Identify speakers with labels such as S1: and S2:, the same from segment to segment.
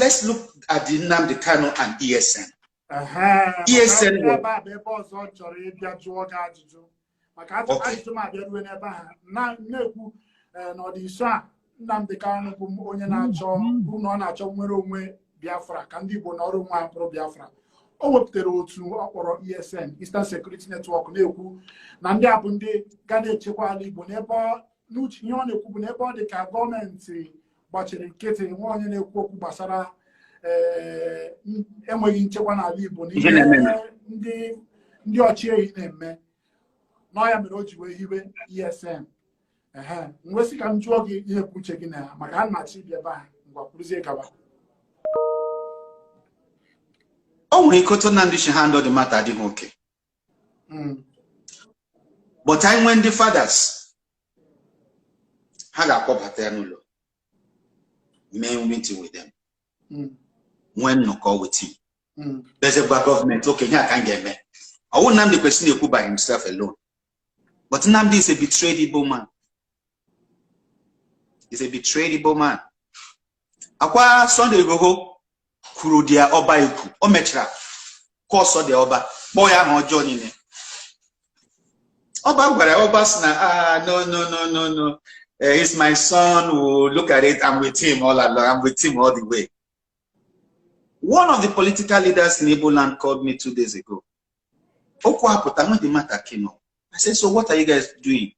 S1: let's look at the Nnamdi Kanu and ESN. ESN
S2: Nnamdi Kanu bụ onye na-achọ ụnọ na-achọ nwere onwe Biafra ka ndị Igbo n'ọrụ nwa pụrụ Biafra. O wepụtara otu ọ kpọrọ ESN, Eastern Security Network, na-ekwu na ndị a bụ ndị ga na-echekwa ala Igbo n'ebe n'uche ihe ọ na-ekwu bụ n'ebe ọ dị ka gọọmenti gbachiri nkịtị nwa onye na-ekwu okwu gbasara enweghị nchekwa n'ala Igbo na ihe ndị ọchịehi na-eme. N'ọya mere o ji wee hiwe ESN. Nwesị ka m jụọ gị ihe uche gị na maka ha na-achị bịa ebe a ngwa kwuruzie gaba.
S1: O nwere ike otu Nnamdi shi handle the matter adịghị okay. But I when the fathers ha ga-akpọbata ya n'ụlọ mee meeting with them. When no call with him. There's a government, okay, here I can get me. I won't Nnamdi question Ekwu by himself alone. But Nnamdi is a betrayed Igbo man. He's a betrayed Igbo man. Akwa Sunday go kwuru dia oba Ekwu. O mechara course the oba. Boy ahụ ọjọọ niile. Oba gwara oba sị na no. He's my son. Who look at it. I'm with him all along. I'm with him all the way. One of the political leaders in Igbo land called me 2 days ago. The matter came up. I said, so what are you guys doing?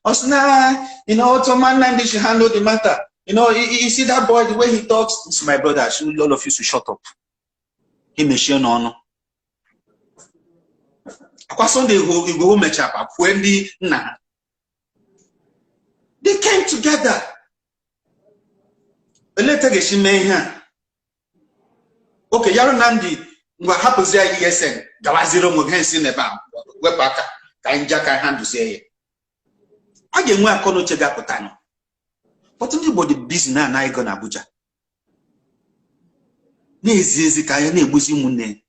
S1: I said, nah, Ottoman Nnamdi should handle the matter. You see that boy, the way he talks, it's my brother. I should all of you to shut up. He may share no. They came together. Okay, Yaro Nnamdi ngwa hapụzi ESN gawaziro mo hensi neba wepaka ka nja ka handle say a ga-enwe akọno che ga-apụta no. But ndị Igbo dị busy na ego na Abuja. Na-eziezi ka ya na-egbuzi ụmụnne.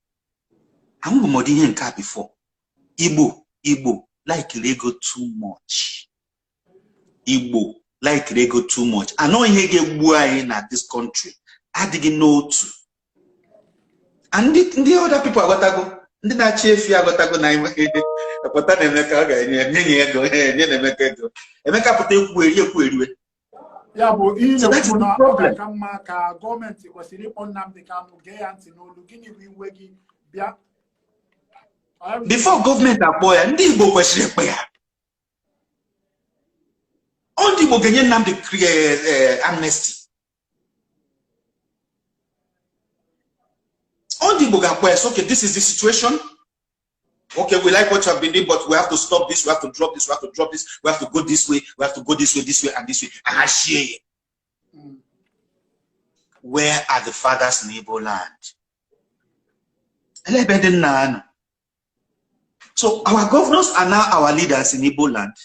S1: Ahụ bụ ihe nke a before. Igbo like ego too much. Igbo like ego too much. Anọ ihe ga-egbu anyị na this country adịghị n'otu. And the other people are gotago. Ndị na-achị efi agotago na ime pụta na Emeka ga-enye ego ego. Emeka pụta ekwu eriwe.
S2: Ya bụ ihe na problem ka mma ka gọọmenti kwesịrị ịkpọ Nnamdi Kanu gee ya ntị n'olu. Gịnị bụ iwe gị bịa?
S1: Before government akpọ ya, ndị Igbo kwesịrị ịkpọ ya. Ndị Igbo ga-enye Nnamdi amnesty. On the Bogapoes, okay, this is the situation. Okay, we like what you have been doing, but we have to stop this, we have to drop this, we have to drop this, we have to go this way, we have to go this way, and this way. And I share it. Where are the fathers in Igbo land? So our governors are now our leaders in Igbo land.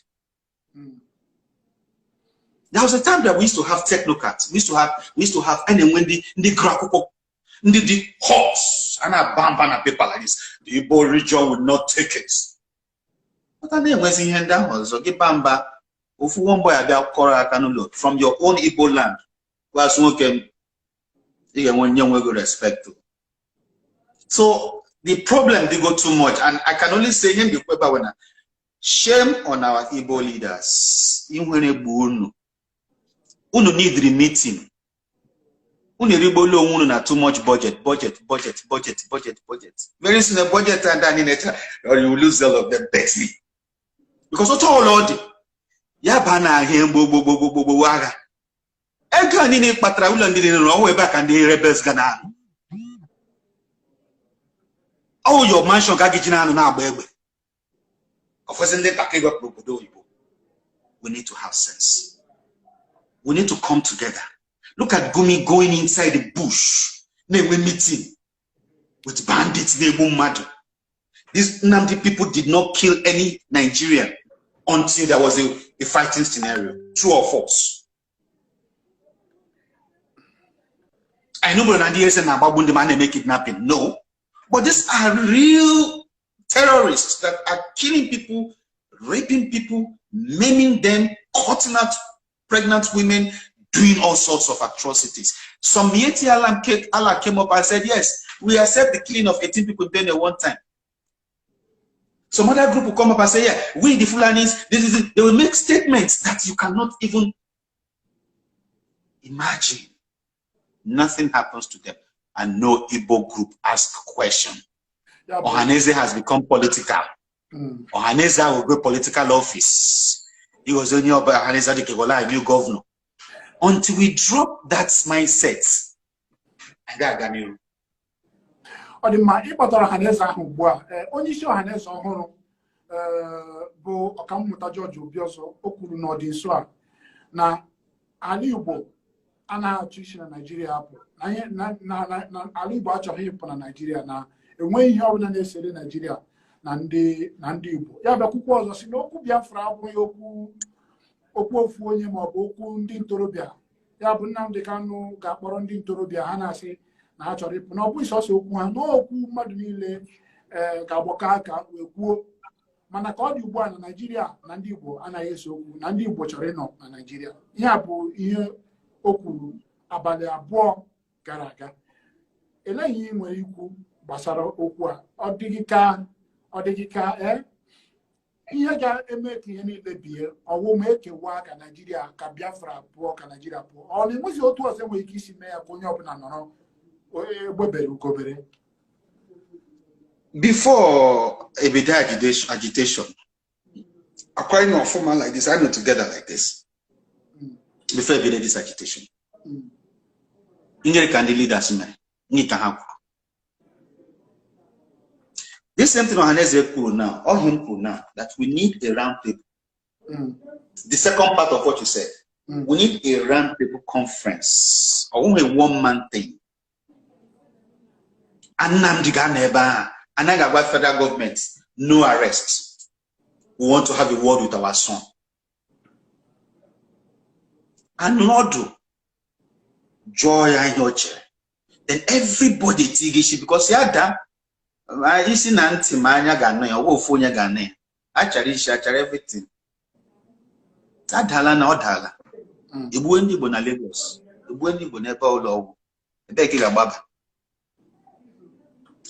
S1: There was a time that we used to have technocrats. We used to have and when the Grakoko. The horse and a bamba paper like this. The Igbo region would not take it. But I mean, when you hand down, also get bamba. If one boy about Kora Kanulo from your own Igbo land, where someone can, you want young will respect to. So the problem they go too much, and I can only say him the paper when shame on our Igbo leaders. In when a boon, uno need the meeting. Too much budget. Very soon the budget and then in it, or you lose all of them bestly. Because what all Lord, Yabana him waga. Egani ni patraulan didn't know way back and the rebels gana. Oh, your mansion gagijina na baby. Of course, in the we need to have sense. We need to come together. Look at Gumi going inside the bush. They were meeting with bandits. They were mad. These Nnamdi people did not kill any Nigerian until there was a fighting scenario. True or false? I know Nigerians and Ababundi man make kidnapping. No. But these are real terrorists that are killing people, raping people, maiming them, cutting out pregnant women, doing all sorts of atrocities. Some Mieti Allah came up and said, yes, we accept the killing of 18 people then at one time. Some other group will come up and say, yeah, we the Fulanis, they will make statements that you cannot even imagine. Nothing happens to them. And no Igbo group asks a question. Yeah, Ohaneze has become political. Ohaneze will go political office. He was only about Ohaneze de Kegola, a new governor. Until we drop that mindset, and that Ganiru.
S2: Odima ịkpọtara Ohaneze ahụ ugbu a onye isi Ohaneze ọhụrụ bụ Ọkammụta George Obiọzọ o kwuru n'ọdị nso a na ala Igbo anaghị achọ isi na Naịjirịa apụ na ala Igbo achọghị ịpụ na Naịjirịa na enweghị ihe ọbụla na-esere Naịjirịa na ndị Igbo ya bụ akwụkwọ ọzọ si na okwu Biafra abụghị okwu ofu onye ma ọ bụ okwu ndị ntorobịa ya bụ Nnamdi Kanu ga-akpọrọ ndị ntorobịa ha na-asị na ha chọrọ ịpụ na ọ bụghị sọsọ okwu ha n'okwu mmadụ niile ga-agbakọ aka wee kwuo mana ka ọ dị ugbu a na Naịjirịa na ndị Igbo anaghị ese okwu na ndị Igbo chọrọ ịnọ na Naịjirịa ihe a bụ ihe o kwuru abalị abụọ gara aga eleghị ihe nwere ikwu gbasara okwu a ọ dịghị ka ihe ga-eme ka ihe niile bie ọwụ ma ekewa ka Naịjirịa ka Biafra pụọ ka Naịjirịa pụọ ọ na-enwezi otu ọzọ nwere ike isi mee ya ka onye ọbụla nọrọ egbebere ugobere.
S1: Before Ebida agitation, acquiring a format like this, I'm not together like this. Before Ebida this agitation. This same thing Ohaneze kwuru now, or him kwuru now, that we need a round table. The second part of what you said, we need a round table conference, or only a one-man thing. And then about federal government, no arrest. We want to have a word with our son. And not do joy and your chair. Then everybody tigishi because yada I see nanti manya gane or wofonya gane. Actually everything. Adhala na odhala. Ibuendi bona Lagos. Ibuendi bona Paulo. Ebeki gababa.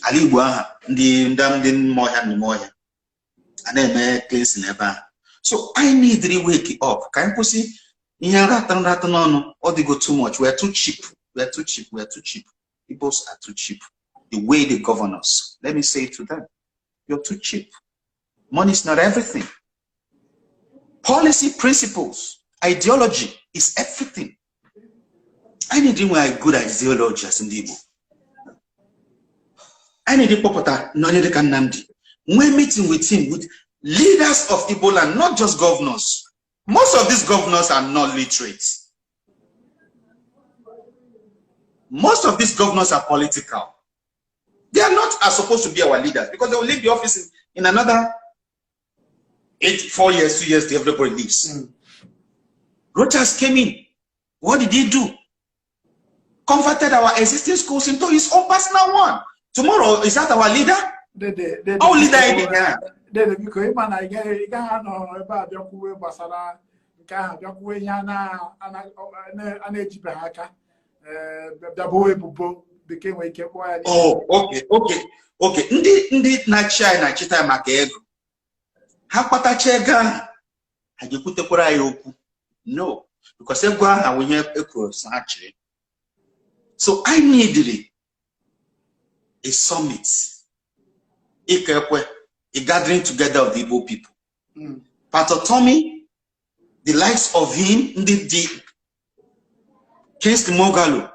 S1: Ali Igbo ndị ndam moya ana-eme cleansing ebe a. So I need to wake up. Ka anyị kwụsị ihe nrata n'ọnụ ọ dịgo too much. We are too cheap. We are too cheap. We are too cheap. Igbos are too cheap. The way they govern us. Let me say it to them. You're too cheap. Money is not everything. Policy, principles, ideology is everything. I need to know good ideology as in Igbo. I need to pop that Nonyedeka Nnamdi. We're meeting with him with leaders of Igbo land, not just governors. Most of these governors are not literate. Most of these governors are political. They are supposed to be our leaders because they will leave the office in another 4 years, 2 years, till everybody leaves. Rochas came in. What did he do? Converted our existing schools into his own personal one. Tomorrow, is that our leader? Our leader again. Oh, okay. Ndi na chai na chita maka ego. Ha kpatacha ego ahụ, ha ga-ekwutekwara ya okwu. No, because ego ahụ onye ekwuru achị. So I needed a summit, a gathering together of the Igbo people. Pastor Tommy, the likes of him, the Kingsley Moghalu,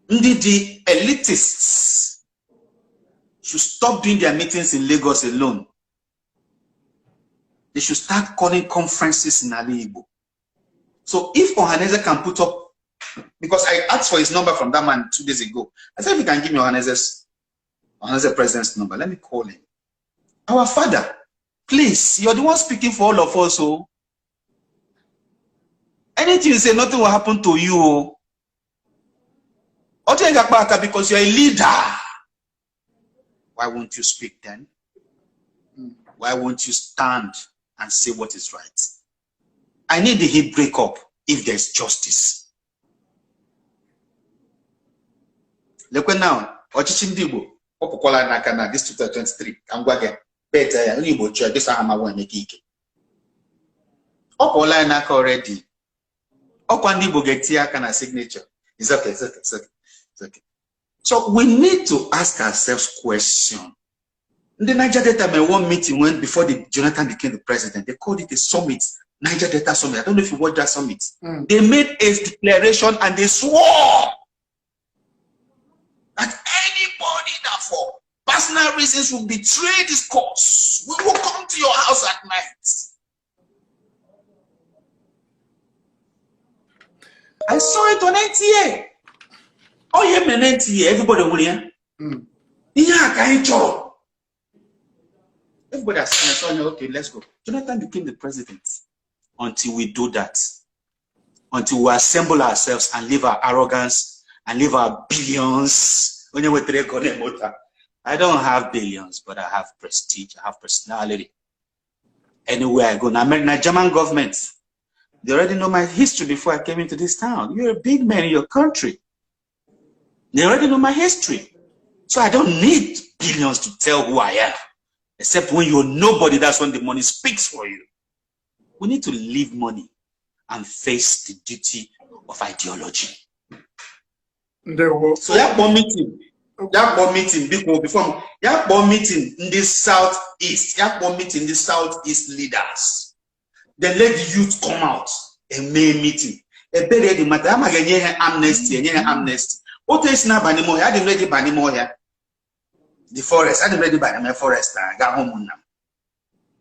S1: the elitists should stop doing their meetings in Lagos alone. They should start calling conferences in Ali Igbo. So if Ohaneze can put up, because I asked for his number from that man 2 days ago. I said, if he can give me Ohaneze president's number, let me call him. Our father, please, you're the one speaking for all of us. So anything you say, nothing will happen to you. Because you're a leader. Why won't you speak then? Why won't you stand and say what is right? I need the hip break up. if there's justice. Look now, ọchịchị ndị Igbo ọpụkwala n'aka na this 2023 ka m gwa gị beta ya ndị Igbo chọọ this aha ma nwa Emeka Ike ọpụkwala n'aka already ọkwa ndị Igbo ga-etinye aka na signature. It's okay. So we need to ask ourselves question. The Niger Delta may one meeting when before Jonathan became the president, they called it a summit, Niger Delta Summit. I don't know if you watched that summit. They made a declaration and they swore that anybody that for personal reasons will betray this cause, we will come to your house at night. I saw it on NTA. Oh, yeah, man, NTA. Everybody will hear. Everybody has seen it. Okay, let's go. Jonathan became the president. Until we do that, until we assemble ourselves and leave our arrogance and leave our billions. I don't have billions, but I have prestige. I have personality. Anywhere I go, now, my German government, they already know my history before I came into this town. You're a big man in your country. They already know my history. So I don't need billions to tell who I am. Except when you're nobody, that's when the money speaks for you. We need to leave money and face the duty of ideology. So that one meeting before that one meeting in the southeast, leaders. Then let the youth come out and make meeting. A better the matter. I'm again amnesty. What is now banimo? I didn't ready banimo here. The forest. I didn't ready banimo forest. I got home now.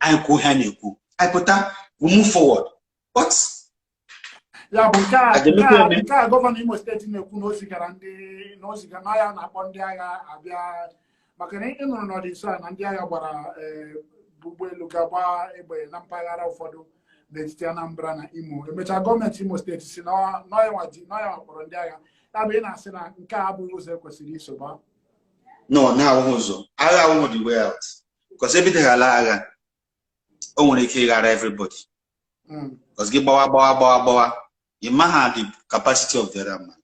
S1: I put that. We move forward. What?
S2: Yeah, but governor Imo State in the Kunosi Garandi, Nosiganaya, Napondia, Abia, Makane, no, the son, and the Ayabara, Bube Lugaba, Ebe, Nampara Fodo, the Stianambrana Imo. The Meta government Imo State, Sino, Noya, Porondia, Abena Sena, Kabu was a Quasisoba.
S1: No, now also. I want the way out. Because everything I like, I want to kill everybody. Because give bawa. You might have the capacity of the other man.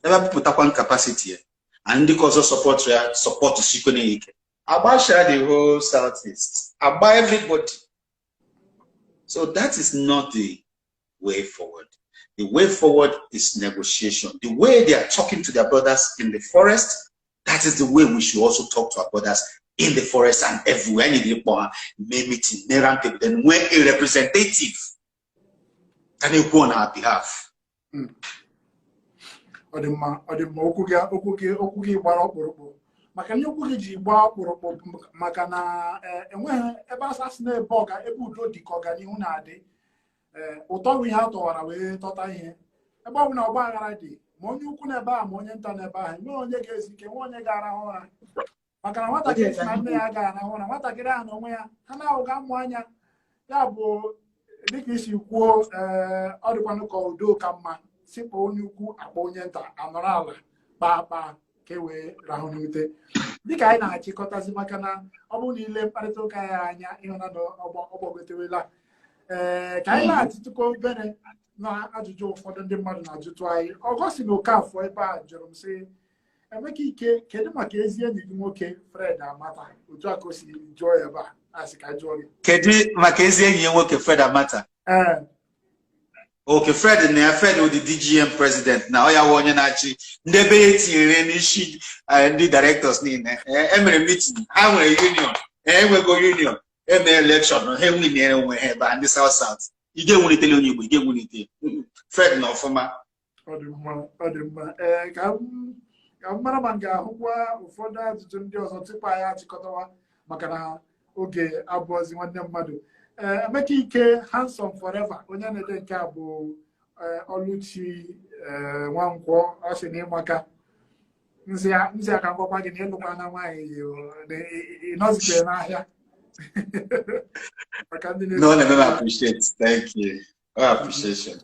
S1: Never put up one capacity, and because of support to Shikone. I buy share the whole southeast. I buy everybody. So that is not the way forward. The way forward is negotiation. The way they are talking to their brothers in the forest, that is the way we should also talk to our brothers in the forest and everywhere. Meeting, then when a representative can you go on our behalf?
S2: Makanya okugi ji gba okporopo makana enwe ebe asasine boga ebe udo dikoga ni hu na ade ụtọ wi ha tọwara we tọta ihe ebe ọ na ọgba aghara dị ma onye ukwu na ebe a ma onye nta na ebe ahụ nwe onye ga-ezike nwe onye ga-arahụ ụra makana nwatakịrị na nne ya ga-arahụ ụra nwatakịrị ahụ na onwe ya ha na-ahụ ga-amụ anya ya bụ dịka isi kwuo ọ dịkwanụ ka udo ka mma sikpa onye ukwu akpa onye nta anọrọ ala kpaa ka wee rahụ n'ute dịka anyị na-achịkọtazi maka na ọ bụ niile mkparịta ụka ya anya ịhụna ọgbọgotewela ka anyị na-atụtụkọ obere na ajụjụ ụfọdụ ndị mmadụ na-ajụtụ anyị ọgọsi na Okafọ ebe a jụrụ m sị Emeka Ike kedu maka ezi enyi gị nwoke Fred Amata otu a ka o si jụọ ya ebe a asị ka jụọ gị
S1: kedu maka ezi enyi ya nwoke Fred Amata okay, Fred with the DGM president now. I want you to debate the directors. Every meeting, how a union, we go union, every election, and the South. You get one tell you, get one Fred no former.
S2: Emeka Ike handsome forever onye na-ede nke a bụ Oluchi Nwankwọ ọ sị na ịmaka nzi aka ngwakwa gị na ịlụkwa na nwaanyị ịnọzikere n'ahịa
S1: no, I appreciate. Thank you. I appreciation.